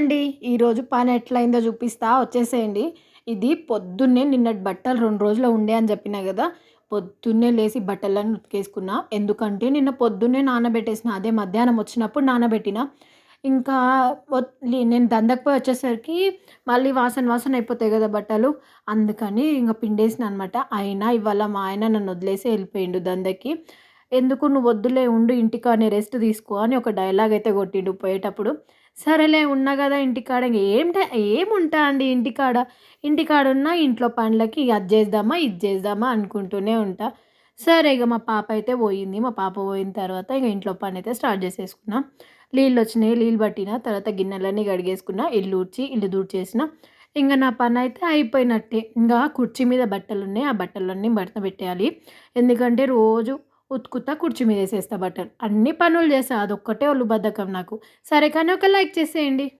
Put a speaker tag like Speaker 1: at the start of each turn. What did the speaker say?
Speaker 1: అండి. ఈరోజు పని ఎట్లయిందో చూపిస్తా వచ్చేసేయండి. ఇది పొద్దున్నే నిన్నటి బట్టలు 2 రోజులు ఉండే అని చెప్పినా గదా! పొద్దున్నే లేసి బట్టలన్నీ ఉతికేసుకున్నా. ఎందుకంటే నిన్న పొద్దున్నే నానబెట్టేసిన. అదే మధ్యాహ్నం వచ్చినప్పుడు నానబెట్టిన. ఇంకా నేను దందకు పోయి వచ్చేసరికి మళ్ళీ వాసన వాసన అయిపోతాయి గదా బట్టలు. అందుకని ఇంగ పిండేసిన అనమాట. అయినా ఇవాళ మా ఆయన నన్ను వదిలేసి ఎళ్ళిపోయిండు దందకి. "ఎందుకు నువ్వు వద్దులే ఉండు ఇంటికాడనే రెస్ట్ తీసుకో" అని ఒక డైలాగ్ అయితే కొట్టిండు పోయేటప్పుడు. సరేలే ఉన్నా గదా ఇంటికాడ ఏముంటా అండి ఇంటికాడ. ఇంటికాడున్నా ఇంట్లో పనులకి అది చేద్దామా, ఇది చేద్దామా అనుకుంటూనే ఉంటా. సరే ఇగ మా పాప అయితే పోయింది. మా పాప పోయిన తర్వాత ఇగ ఇంట్లో పనైతే స్టార్ట్ చేసేసుకున్నా. నీళ్ళొచ్చినాయి, నీళ్ళు పట్టిన. తర్వాత గిన్నెలన్నీ కడిగేసుకున్న. ఇల్లు ఊడ్చి, ఇల్లు తుడిచేసిన. ఇంగ నా పనైతే అయిపోయినట్టే. ఇంగా కుర్చీ మీద బట్టలున్నాయి. ఆ బట్టలన్నీ మడత పెట్టేయాలి. ఎందుకంటే రోజు ఉతుకుతా కుర్చీ మీద ఏసేస్తా బట్టలు. అన్ని పనులు చేస్తా. అదొక్కటే ఒళ్ళు బద్ధకం నాకు. సరే కానీ ఒక లైక్ చేసేయండి.